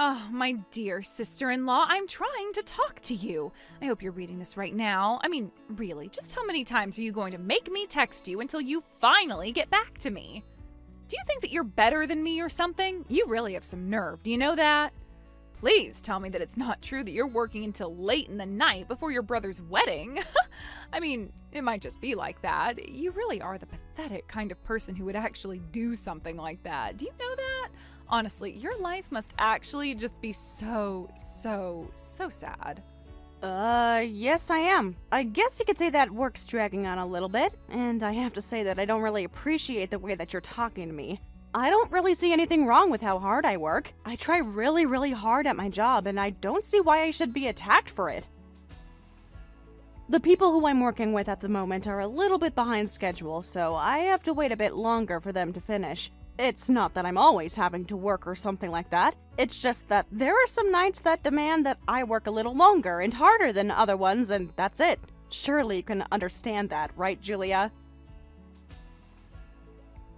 Oh, my dear sister-in-law, I'm trying to talk to you. I hope you're reading this right now. I mean, really, just how many times are you going to make me text you until you finally get back to me? Do you think that you're better than me or something? You really have some nerve, do you know that? Please tell me that it's not true that you're working until late in the night before your brother's wedding. I mean, it might just be like that. You really are the pathetic kind of person who would actually do something like that. Do you know that? Honestly, your life must actually just be so sad. Yes I am. I guess you could say that work's dragging on a little bit, and I have to say that I don't really appreciate the way that you're talking to me. I don't really see anything wrong with how hard I work. I try really hard at my job, and I don't see why I should be attacked for it. The people who I'm working with at the moment are a little bit behind schedule, so I have to wait a bit longer for them to finish. It's not that I'm always having to work or something like that. It's just that there are some nights that demand that I work a little longer and harder than other ones, and that's it. Surely you can understand that, right, Julia?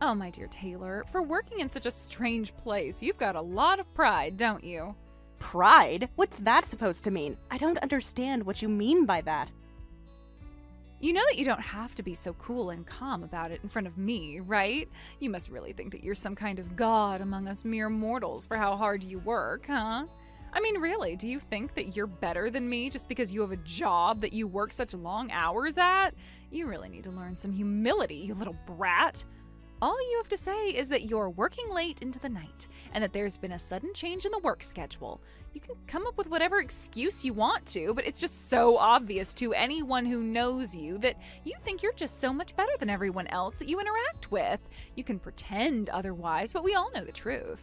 Oh, my dear Taylor, for working in such a strange place, you've got a lot of pride, don't you? Pride? What's that supposed to mean? I don't understand what you mean by that. You know that you don't have to be so cool and calm about it in front of me, right? You must really think that you're some kind of god among us mere mortals for how hard you work, huh? I mean, really, do you think that you're better than me just because you have a job that you work such long hours at? You really need to learn some humility, you little brat. All you have to say is that you're working late into the night and that there's been a sudden change in the work schedule. You can come up with whatever excuse you want to, but it's just so obvious to anyone who knows you that you think you're just so much better than everyone else that you interact with. You can pretend otherwise, but we all know the truth.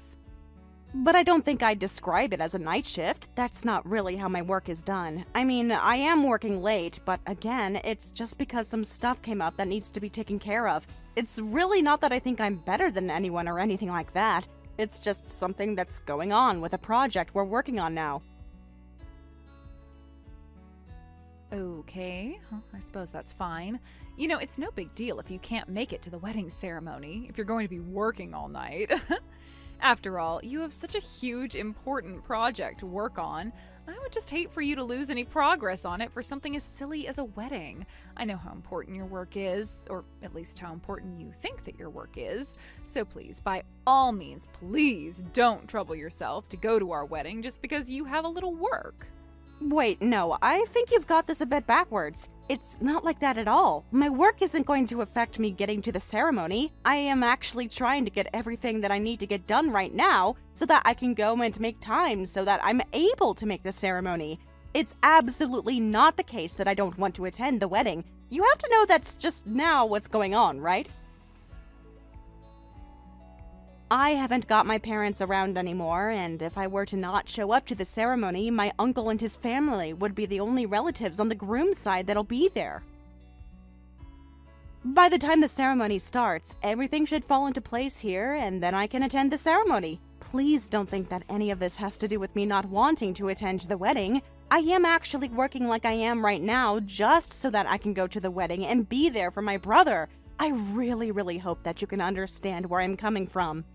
But I don't think I'd describe it as a night shift. That's not really how my work is done. I mean, I am working late, but again, it's just because some stuff came up that needs to be taken care of. It's really not that I think I'm better than anyone or anything like that. It's just something that's going on with a project we're working on now. Okay, I suppose that's fine. You know, it's no big deal if you can't make it to the wedding ceremony, if you're going to be working all night. After all, you have such a huge, important project to work on. I would just hate for you to lose any progress on it for something as silly as a wedding. I know how important your work is, or at least how important you think that your work is. So please, by all means, please don't trouble yourself to go to our wedding just because you have a little work. Wait, no, I think you've got this a bit backwards. It's not like that at all. My work isn't going to affect me getting to the ceremony. I am actually trying to get everything that I need to get done right now so that I can go and make time so that I'm able to make the ceremony. It's absolutely not the case that I don't want to attend the wedding. You have to know that's just now what's going on, right? I haven't got my parents around anymore, and if I were to not show up to the ceremony, my uncle and his family would be the only relatives on the groom's side that'll be there. By the time the ceremony starts, everything should fall into place here, and then I can attend the ceremony. Please don't think that any of this has to do with me not wanting to attend the wedding. I am actually working like I am right now just so that I can go to the wedding and be there for my brother. I really hope that you can understand where I'm coming from.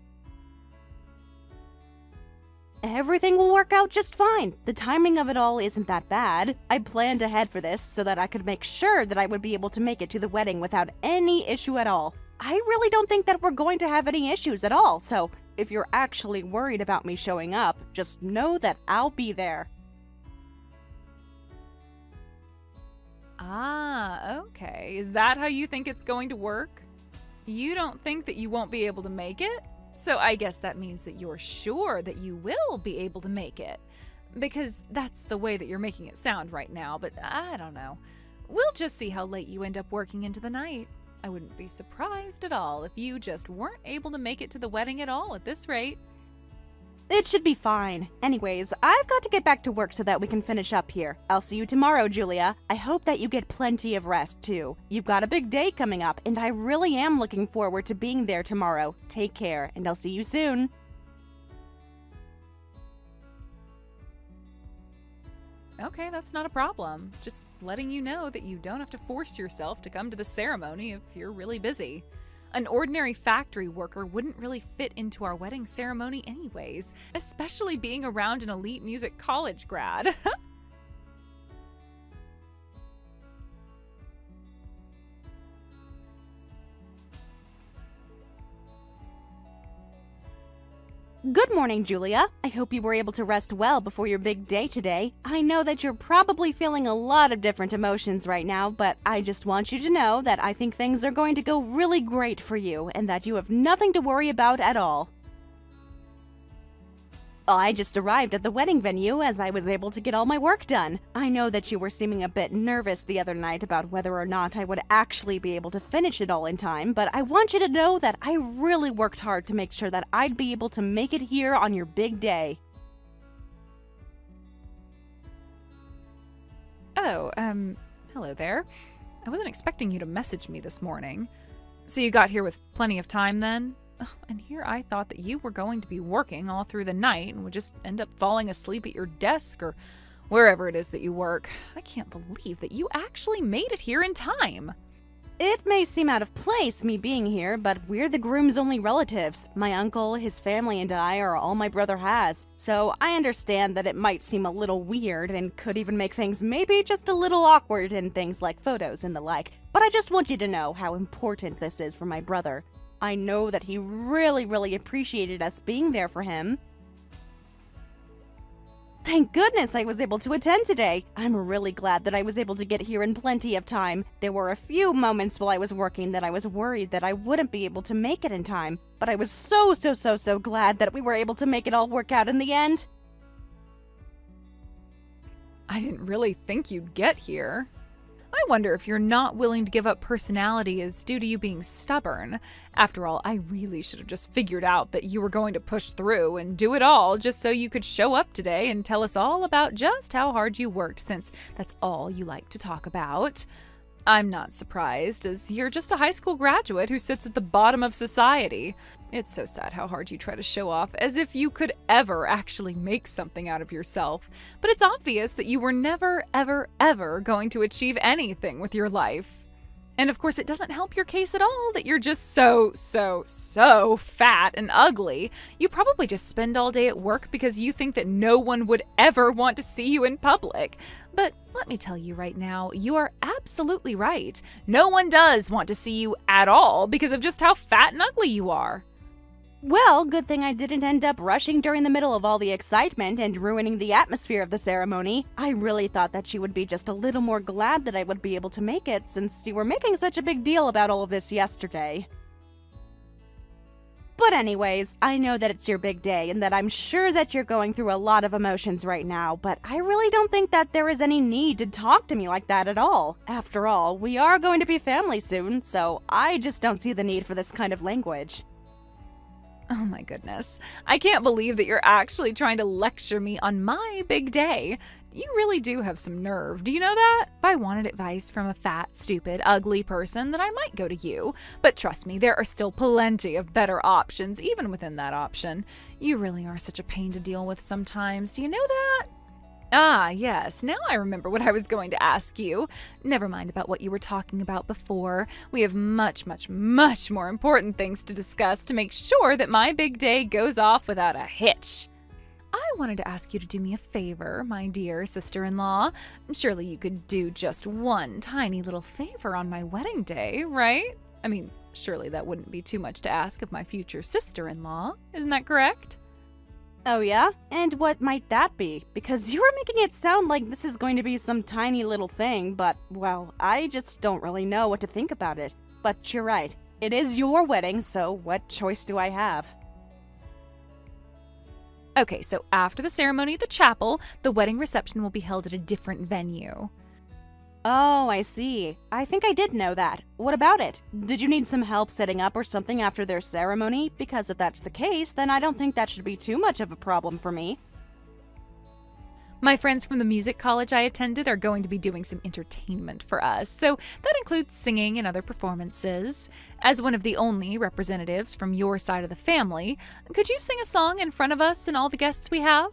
Everything will work out just fine. The timing of it all isn't that bad. I planned ahead for this so that I could make sure that I would be able to make it to the wedding without any issue at all. I really don't think that we're going to have any issues at all, so if you're actually worried about me showing up, just know that I'll be there. Ah, okay. Is that how you think it's going to work? You don't think that you won't be able to make it? So I guess that means that you're sure that you will be able to make it. Because that's the way that you're making it sound right now, but I don't know. We'll just see how late you end up working into the night. I wouldn't be surprised at all if you just weren't able to make it to the wedding at all at this rate. It should be fine. Anyways, I've got to get back to work so that we can finish up here. I'll see you tomorrow, Julia. I hope that you get plenty of rest, too. You've got a big day coming up, and I really am looking forward to being there tomorrow. Take care, and I'll see you soon. Okay, that's not a problem. Just letting you know that you don't have to force yourself to come to the ceremony if you're really busy. An ordinary factory worker wouldn't really fit into our wedding ceremony anyways, especially being around an elite music college grad. Good morning, Julia. I hope you were able to rest well before your big day today. I know that you're probably feeling a lot of different emotions right now, but I just want you to know that I think things are going to go really great for you and that you have nothing to worry about at all. I just arrived at the wedding venue as I was able to get all my work done. I know that you were seeming a bit nervous the other night about whether or not I would actually be able to finish it all in time, but I want you to know that I really worked hard to make sure that I'd be able to make it here on your big day. Oh, hello there. I wasn't expecting you to message me this morning. So you got here with plenty of time then? Oh, and here I thought that you were going to be working all through the night and would just end up falling asleep at your desk or wherever it is that you work. I can't believe that you actually made it here in time. It may seem out of place, me being here, but we're the groom's only relatives. My uncle, his family, and I are all my brother has. So I understand that it might seem a little weird and could even make things maybe just a little awkward in things like photos and the like. But I just want you to know how important this is for my brother. I know that he really appreciated us being there for him. Thank goodness I was able to attend today. I'm really glad that I was able to get here in plenty of time. There were a few moments while I was working that I was worried that I wouldn't be able to make it in time, but I was so glad that we were able to make it all work out in the end. I didn't really think you'd get here. I wonder if you're not willing to give up personality is due to you being stubborn. After all, I really should have just figured out that you were going to push through and do it all just so you could show up today and tell us all about just how hard you worked, since that's all you like to talk about. I'm not surprised, as you're just a high school graduate who sits at the bottom of society. It's so sad how hard you try to show off, as if you could ever actually make something out of yourself. But it's obvious that you were never, ever going to achieve anything with your life. And of course, it doesn't help your case at all that you're just so fat and ugly. You probably just spend all day at work because you think that no one would ever want to see you in public. But let me tell you right now, you are absolutely right. No one does want to see you at all because of just how fat and ugly you are. Well, good thing I didn't end up rushing during the middle of all the excitement and ruining the atmosphere of the ceremony. I really thought that you would be just a little more glad that I would be able to make it, since you were making such a big deal about all of this yesterday. But anyways, I know that it's your big day and that I'm sure that you're going through a lot of emotions right now, but I really don't think that there is any need to talk to me like that at all. After all, we are going to be family soon, so I just don't see the need for this kind of language. Oh my goodness. I can't believe that you're actually trying to lecture me on my big day. You really do have some nerve. Do you know that? If I wanted advice from a fat, stupid, ugly person, then I might go to you. But trust me, there are still plenty of better options, even within that option. You really are such a pain to deal with sometimes. Do you know that? Ah, yes. Now I remember what I was going to ask you. Never mind about what you were talking about before. We have much more important things to discuss to make sure that my big day goes off without a hitch. I wanted to ask you to do me a favor, my dear sister-in-law. Surely you could do just one tiny little favor on my wedding day, right? I mean, surely that wouldn't be too much to ask of my future sister-in-law. Isn't that correct? Oh yeah? And what might that be? Because you were making it sound like this is going to be some tiny little thing, but, well, I just don't really know what to think about it. But you're right. It is your wedding, so what choice do I have? Okay, so after the ceremony at the chapel, the wedding reception will be held at a different venue. Oh, I see. I think I did know that. What about it? Did you need some help setting up or something after their ceremony? Because if that's the case, then I don't think that should be too much of a problem for me. My friends from the music college I attended are going to be doing some entertainment for us, so that includes singing and other performances. As one of the only representatives from your side of the family, could you sing a song in front of us and all the guests we have?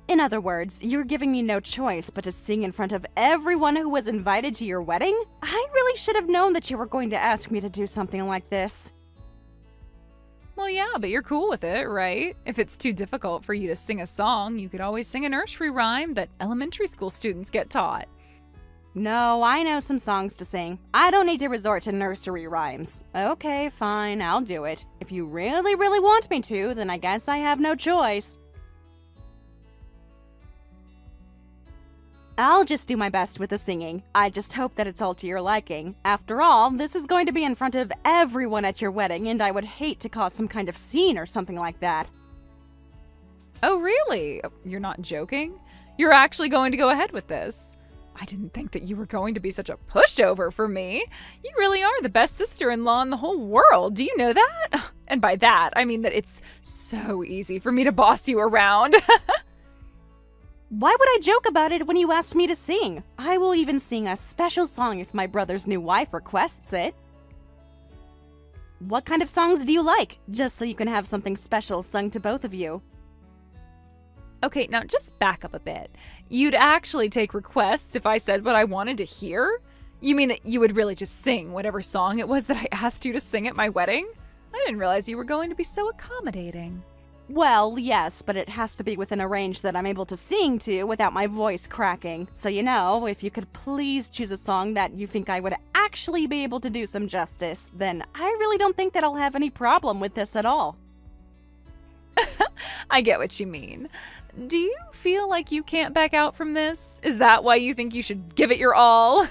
In other words, you're giving me no choice but to sing in front of everyone who was invited to your wedding? I really should have known that you were going to ask me to do something like this. Well, yeah, but you're cool with it, right? If it's too difficult for you to sing a song, you could always sing a nursery rhyme that elementary school students get taught. No, I know some songs to sing. I don't need to resort to nursery rhymes. Okay, fine, I'll do it. If you really, really want me to, then I guess I have no choice. I'll just do my best with the singing. I just hope that it's all to your liking. After all, this is going to be in front of everyone at your wedding, and I would hate to cause some kind of scene or something like that. Oh, really? You're not joking? You're actually going to go ahead with this? I didn't think that you were going to be such a pushover for me. You really are the best sister-in-law in the whole world. Do you know that? And by that, I mean that it's so easy for me to boss you around. Why would I joke about it when you asked me to sing? I will even sing a special song if my brother's new wife requests it. What kind of songs do you like? Just so you can have something special sung to both of you. Okay, now just back up a bit. You'd actually take requests if I said what I wanted to hear? You mean that you would really just sing whatever song it was that I asked you to sing at my wedding? I didn't realize you were going to be so accommodating. Well, yes, but it has to be within a range that I'm able to sing to without my voice cracking. So, if you could please choose a song that you think I would actually be able to do some justice, then I really don't think that I'll have any problem with this at all. I get what you mean. Do you feel like you can't back out from this? Is that why you think you should give it your all?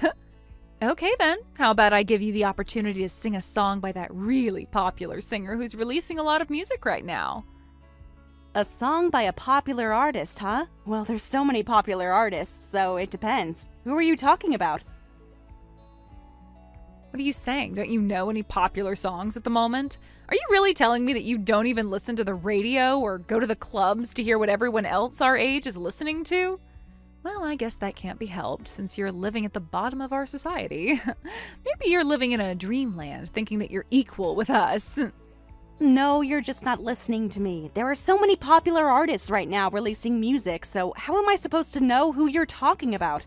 Okay then, how about I give you the opportunity to sing a song by that really popular singer who's releasing a lot of music right now? A song by a popular artist, huh? Well, there's so many popular artists, so it depends. Who are you talking about? What are you saying? Don't you know any popular songs at the moment? Are you really telling me that you don't even listen to the radio or go to the clubs to hear what everyone else our age is listening to? Well, I guess that can't be helped since you're living at the bottom of our society. Maybe you're living in a dreamland thinking that you're equal with us. No, you're just not listening to me. There are so many popular artists right now releasing music, so how am I supposed to know who you're talking about?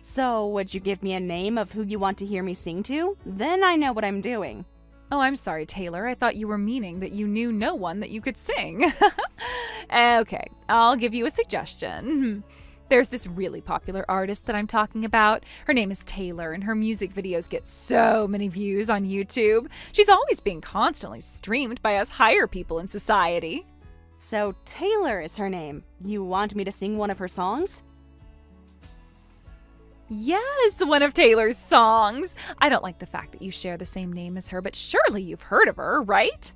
So, would you give me a name of who you want to hear me sing to? Then I know what I'm doing. Oh, I'm sorry, Taylor. I thought you were meaning that you knew no one that you could sing. Okay, I'll give you a suggestion. There's this really popular artist that I'm talking about. Her name is Taylor, and her music videos get so many views on YouTube. She's always being constantly streamed by us higher people in society. So, Taylor is her name. You want me to sing one of her songs? Yes, one of Taylor's songs. I don't like the fact that you share the same name as her, but surely you've heard of her, right?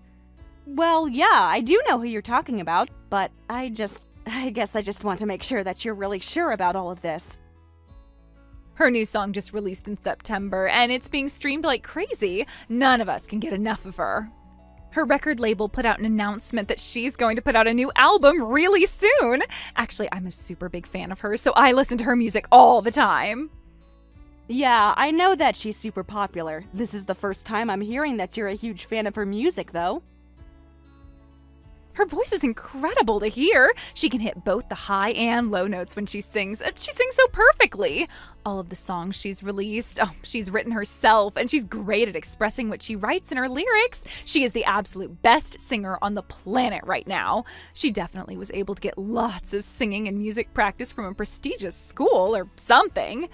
Well, yeah, I do know who you're talking about, but I guess I just want to make sure that you're really sure about all of this. Her new song just released in September, and it's being streamed like crazy. None of us can get enough of her. Her record label put out an announcement that she's going to put out a new album really soon. Actually, I'm a super big fan of hers, so I listen to her music all the time. Yeah, I know that she's super popular. This is the first time I'm hearing that you're a huge fan of her music, though. Her voice is incredible to hear. She can hit both the high and low notes when she sings. She sings so perfectly. All of the songs she's released, she's written herself, and she's great at expressing what she writes in her lyrics. She is the absolute best singer on the planet right now. She definitely was able to get lots of singing and music practice from a prestigious school or something.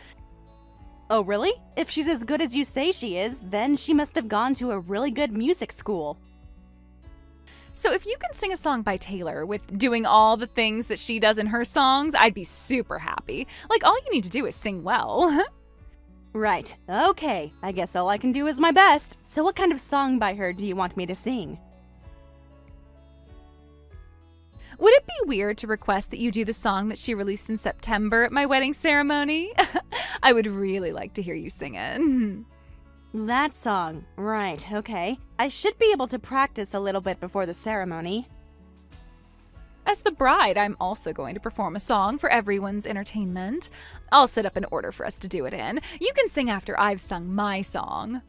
Oh, really? If she's as good as you say she is, then she must have gone to a really good music school. So if you can sing a song by Taylor with doing all the things that she does in her songs, I'd be super happy. Like, all you need to do is sing well. Right. Okay. I guess all I can do is my best. So what kind of song by her do you want me to sing? Would it be weird to request that you do the song that she released in September at my wedding ceremony? I would really like to hear you sing it. That song. Right, okay. I should be able to practice a little bit before the ceremony. As the bride, I'm also going to perform a song for everyone's entertainment. I'll set up an order for us to do it in. You can sing after I've sung my song.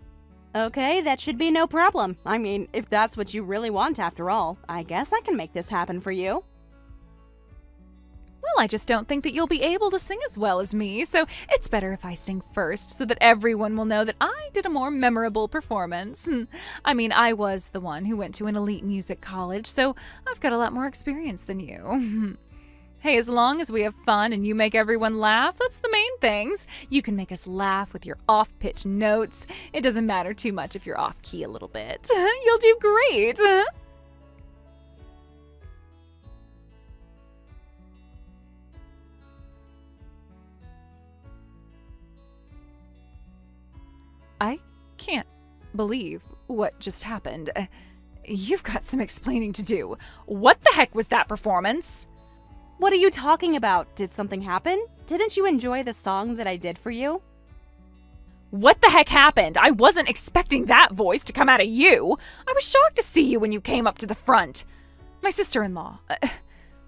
Okay, that should be no problem. I mean, if that's what you really want after all, I guess I can make this happen for you. I just don't think that you'll be able to sing as well as me, so it's better if I sing first so that everyone will know that I did a more memorable performance. I mean, I was the one who went to an elite music college, so I've got a lot more experience than you. Hey, as long as we have fun and you make everyone laugh, that's the main things. You can make us laugh with your off-pitch notes. It doesn't matter too much if you're off-key a little bit. You'll do great. I can't believe what just happened. You've got some explaining to do. What the heck was that performance? What are you talking about? Did something happen? Didn't you enjoy the song that I did for you? What the heck happened? I wasn't expecting that voice to come out of you. I was shocked to see you when you came up to the front. My sister-in-law,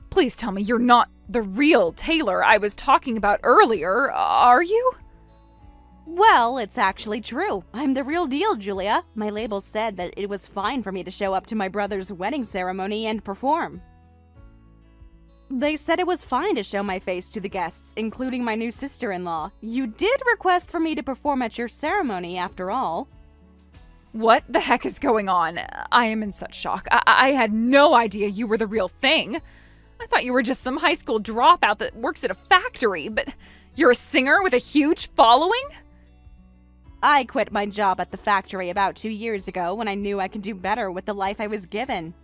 please tell me you're not the real Taylor I was talking about earlier, are you? Well, it's actually true. I'm the real deal, Julia. My label said that it was fine for me to show up to my brother's wedding ceremony and perform. They said it was fine to show my face to the guests, including my new sister-in-law. You did request for me to perform at your ceremony, after all. What the heck is going on? I am in such shock. I had no idea you were the real thing. I thought you were just some high school dropout that works at a factory, but you're a singer with a huge following? I quit my job at the factory about 2 years ago when I knew I could do better with the life I was given.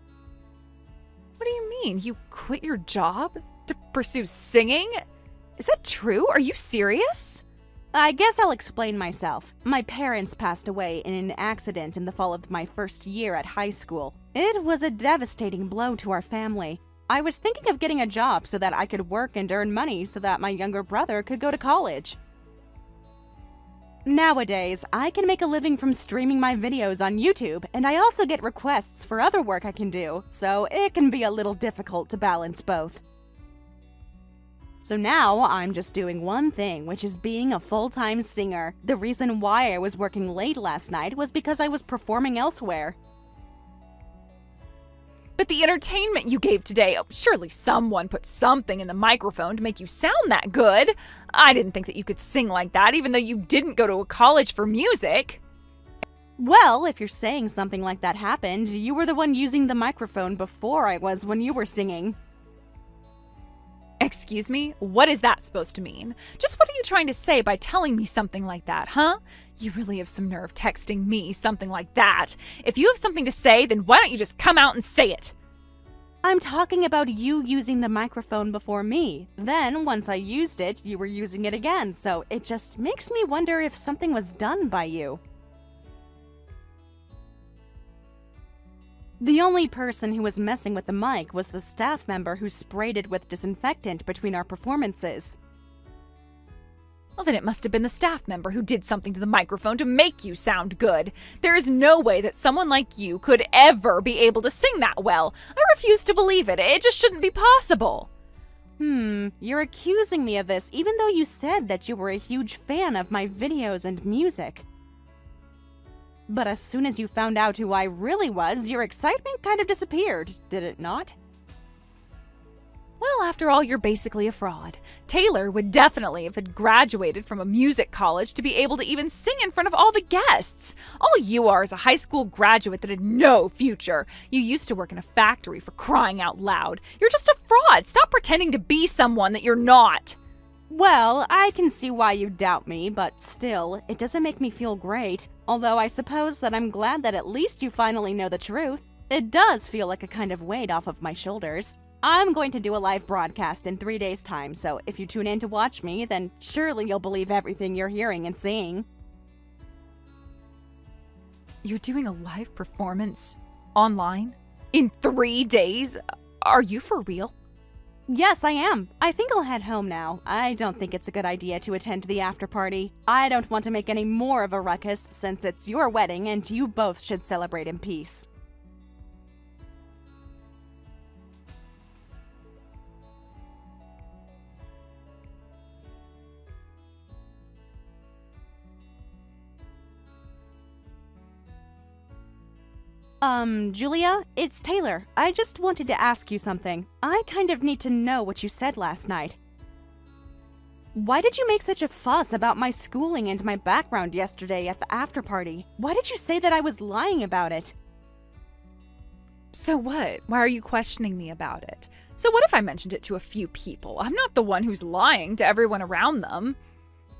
What do you mean? You quit your job to pursue singing? Is that true? Are you serious? I guess I'll explain myself. My parents passed away in an accident in the fall of my first year at high school. It was a devastating blow to our family. I was thinking of getting a job so that I could work and earn money so that my younger brother could go to college. Nowadays, I can make a living from streaming my videos on YouTube, and I also get requests for other work I can do, so it can be a little difficult to balance both. So now, I'm just doing one thing, which is being a full-time singer. The reason why I was working late last night was because I was performing elsewhere. But the entertainment you gave today, surely someone put something in the microphone to make you sound that good. I didn't think that you could sing like that, even though you didn't go to a college for music. Well, if you're saying something like that happened, you were the one using the microphone before I was when you were singing. Excuse me? What is that supposed to mean? Just what are you trying to say by telling me something like that, huh? You really have some nerve texting me something like that. If you have something to say, then why don't you just come out and say it? I'm talking about you using the microphone before me. Then, once I used it, you were using it again, so it just makes me wonder if something was done by you. The only person who was messing with the mic was the staff member who sprayed it with disinfectant between our performances. Well, then it must have been the staff member who did something to the microphone to make you sound good. There is no way that someone like you could ever be able to sing that well. I refuse to believe it. It just shouldn't be possible. You're accusing me of this even though you said that you were a huge fan of my videos and music. But as soon as you found out who I really was, your excitement kind of disappeared, did it not? Well, after all, you're basically a fraud. Taylor would definitely have had graduated from a music college to be able to even sing in front of all the guests. All you are is a high school graduate that had no future. You used to work in a factory, for crying out loud. You're just a fraud. Stop pretending to be someone that you're not. Well, I can see why you doubt me, but still, it doesn't make me feel great. Although I suppose that I'm glad that at least you finally know the truth. It does feel like a kind of weight off of my shoulders. I'm going to do a live broadcast in 3 days' time, so if you tune in to watch me, then surely you'll believe everything you're hearing and seeing. You're doing a live performance online? In 3 days? Are you for real? Yes, I am. I think I'll head home now. I don't think it's a good idea to attend the after party. I don't want to make any more of a ruckus since it's your wedding and you both should celebrate in peace. Julia, it's Taylor. I just wanted to ask you something. I kind of need to know what you said last night. Why did you make such a fuss about my schooling and my background yesterday at the after party? Why did you say that I was lying about it? So what? Why are you questioning me about it? So what if I mentioned it to a few people? I'm not the one who's lying to everyone around them.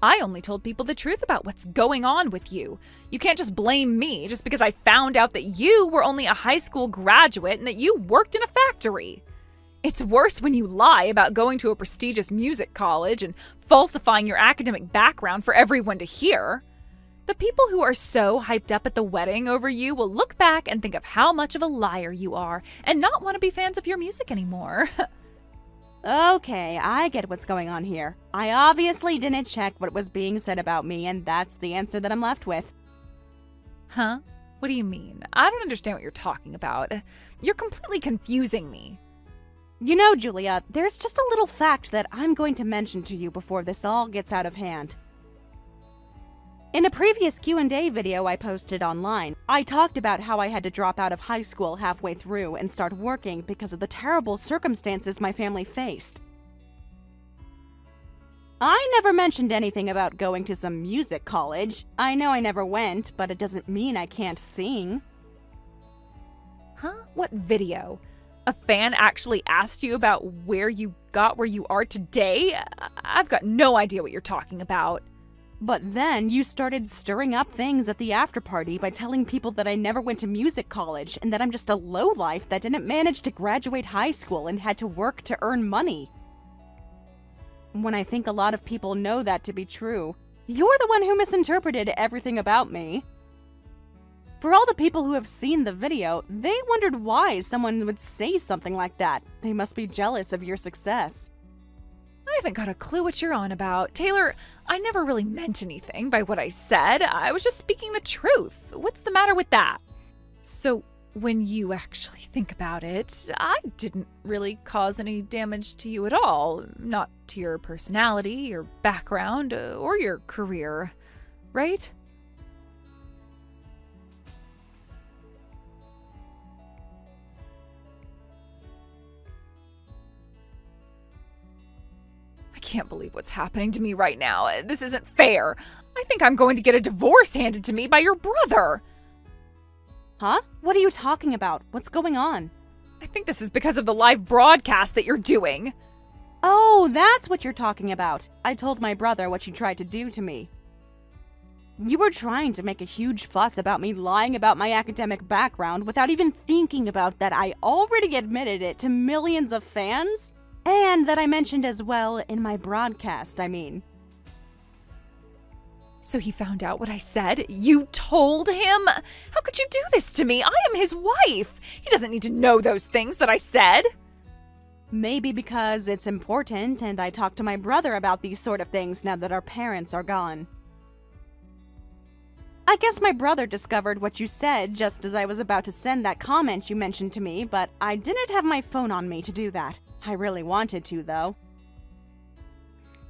I only told people the truth about what's going on with you. You can't just blame me just because I found out that you were only a high school graduate and that you worked in a factory. It's worse when you lie about going to a prestigious music college and falsifying your academic background for everyone to hear. The people who are so hyped up at the wedding over you will look back and think of how much of a liar you are and not want to be fans of your music anymore. Okay, I get what's going on here. I obviously didn't check what was being said about me, and that's the answer that I'm left with. Huh? What do you mean? I don't understand what you're talking about. You're completely confusing me. You know, Julia, there's just a little fact that I'm going to mention to you before this all gets out of hand. In a previous Q&A video I posted online, I talked about how I had to drop out of high school halfway through and start working because of the terrible circumstances my family faced. I never mentioned anything about going to some music college. I know I never went, but it doesn't mean I can't sing. Huh? What video? A fan actually asked you about where you got where you are today? I've got no idea what you're talking about. But then you started stirring up things at the after party by telling people that I never went to music college and that I'm just a lowlife that didn't manage to graduate high school and had to work to earn money. When I think a lot of people know that to be true, you're the one who misinterpreted everything about me. For all the people who have seen the video, they wondered why someone would say something like that. They must be jealous of your success. I haven't got a clue what you're on about. Taylor, I never really meant anything by what I said. I was just speaking the truth. What's the matter with that? So, when you actually think about it, I didn't really cause any damage to you at all. Not to your personality, your background, or your career. Right? I can't believe what's happening to me right now. This isn't fair. I think I'm going to get a divorce handed to me by your brother. Huh? What are you talking about? What's going on? I think this is because of the live broadcast that you're doing. Oh, that's what you're talking about. I told my brother what you tried to do to me. You were trying to make a huge fuss about me lying about my academic background without even thinking about that I already admitted it to millions of fans? And that I mentioned as well in my broadcast, I mean. So he found out what I said? You told him? How could you do this to me? I am his wife. He doesn't need to know those things that I said. Maybe because it's important and I talk to my brother about these sort of things now that our parents are gone. I guess my brother discovered what you said just as I was about to send that comment you mentioned to me, but I didn't have my phone on me to do that. I really wanted to, though.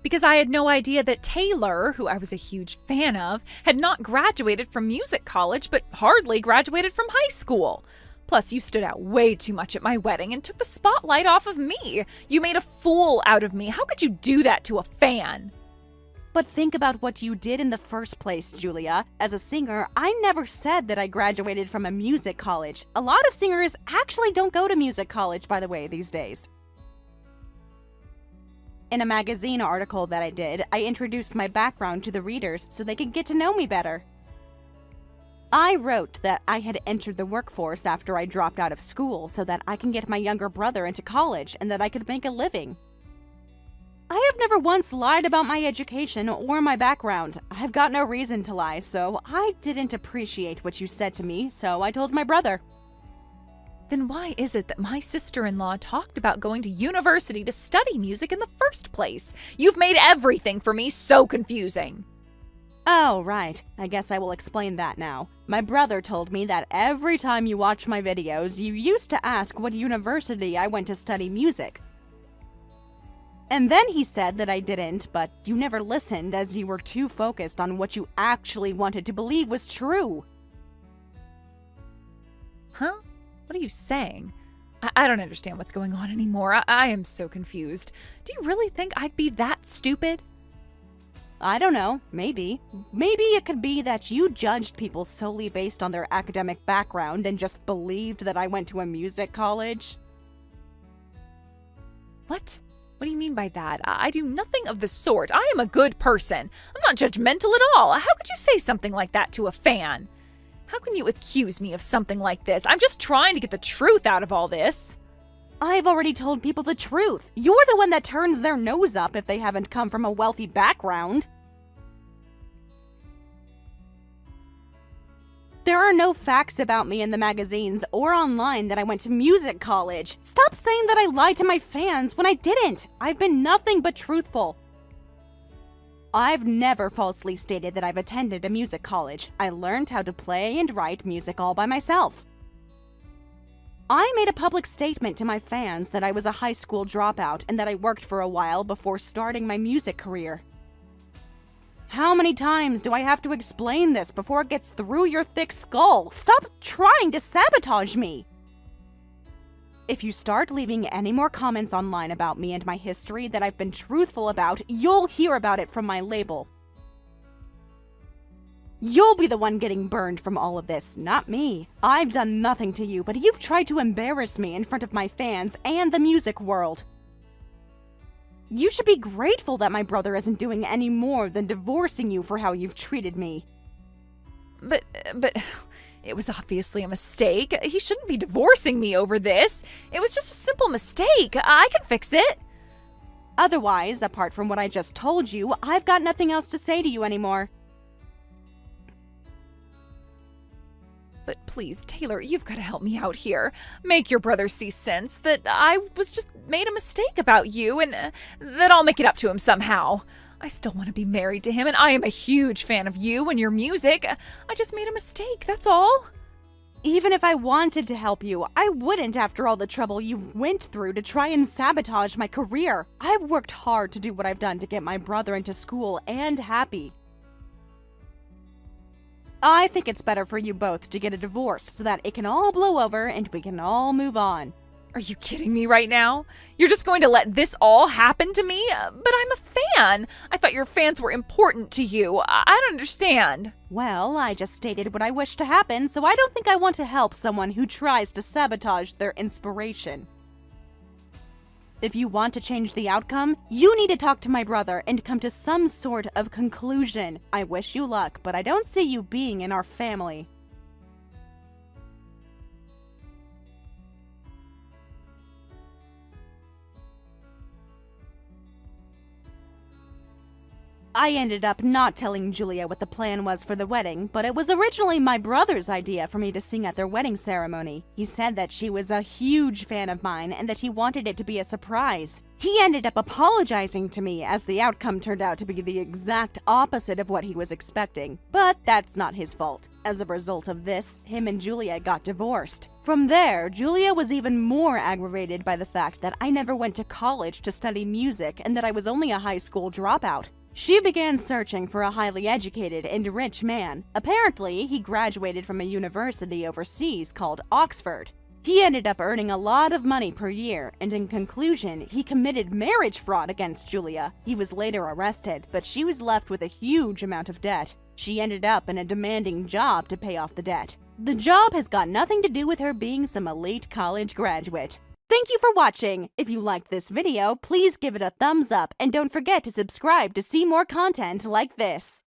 Because I had no idea that Taylor, who I was a huge fan of, had not graduated from music college, but hardly graduated from high school. Plus, you stood out way too much at my wedding and took the spotlight off of me. You made a fool out of me. How could you do that to a fan? But think about what you did in the first place, Julia. As a singer, I never said that I graduated from a music college. A lot of singers actually don't go to music college, by the way, these days. In a magazine article that I did, I introduced my background to the readers so they could get to know me better. I wrote that I had entered the workforce after I dropped out of school so that I can get my younger brother into college and that I could make a living. I have never once lied about my education or my background. I've got no reason to lie, so I didn't appreciate what you said to me, so I told my brother. Then why is it that my sister-in-law talked about going to university to study music in the first place? You've made everything for me so confusing. Oh, right. I guess I will explain that now. My brother told me that every time you watch my videos, you used to ask what university I went to study music. And then he said that I didn't, but you never listened as you were too focused on what you actually wanted to believe was true. Huh? What are you saying? I don't understand what's going on anymore. I am so confused. Do you really think I'd be that stupid? I don't know. Maybe. Maybe it could be that you judged people solely based on their academic background and just believed that I went to a music college. What? What do you mean by that? I do nothing of the sort. I am a good person. I'm not judgmental at all. How could you say something like that to a fan? How can you accuse me of something like this? I'm just trying to get the truth out of all this. I've already told people the truth. You're the one that turns their nose up if they haven't come from a wealthy background. There are no facts about me in the magazines or online that I went to music college. Stop saying that I lied to my fans when I didn't. I've been nothing but truthful. I've never falsely stated that I've attended a music college. I learned how to play and write music all by myself. I made a public statement to my fans that I was a high school dropout and that I worked for a while before starting my music career. How many times do I have to explain this before it gets through your thick skull? Stop trying to sabotage me! If you start leaving any more comments online about me and my history that I've been truthful about, you'll hear about it from my label. You'll be the one getting burned from all of this, not me. I've done nothing to you, but you've tried to embarrass me in front of my fans and the music world. You should be grateful that my brother isn't doing any more than divorcing you for how you've treated me. But, it was obviously a mistake. He shouldn't be divorcing me over this. It was just a simple mistake. I can fix it. Otherwise, apart from what I just told you, I've got nothing else to say to you anymore. But please, Taylor, you've got to help me out here. Make your brother see sense that I was just made a mistake about you and that I'll make it up to him somehow. I still want to be married to him and I am a huge fan of you and your music. I just made a mistake, that's all. Even if I wanted to help you, I wouldn't after all the trouble you've went through to try and sabotage my career. I've worked hard to do what I've done to get my brother into school and happy. I think it's better for you both to get a divorce so that it can all blow over and we can all move on. Are you kidding me right now? You're just going to let this all happen to me? But I'm a fan. I thought your fans were important to you. I don't understand. Well, I just stated what I wish to happen, so I don't think I want to help someone who tries to sabotage their inspiration. If you want to change the outcome, you need to talk to my brother and come to some sort of conclusion. I wish you luck, but I don't see you being in our family. I ended up not telling Julia what the plan was for the wedding, but it was originally my brother's idea for me to sing at their wedding ceremony. He said that she was a huge fan of mine and that he wanted it to be a surprise. He ended up apologizing to me as the outcome turned out to be the exact opposite of what he was expecting. But that's not his fault. As a result of this, him and Julia got divorced. From there, Julia was even more aggravated by the fact that I never went to college to study music and that I was only a high school dropout. She began searching for a highly educated and rich man. Apparently, he graduated from a university overseas called Oxford. He ended up earning a lot of money per year, and in conclusion, he committed marriage fraud against Julia. He was later arrested, but she was left with a huge amount of debt. She ended up in a demanding job to pay off the debt. The job has got nothing to do with her being some elite college graduate. Thank you for watching. If you liked this video, please give it a thumbs up and don't forget to subscribe to see more content like this.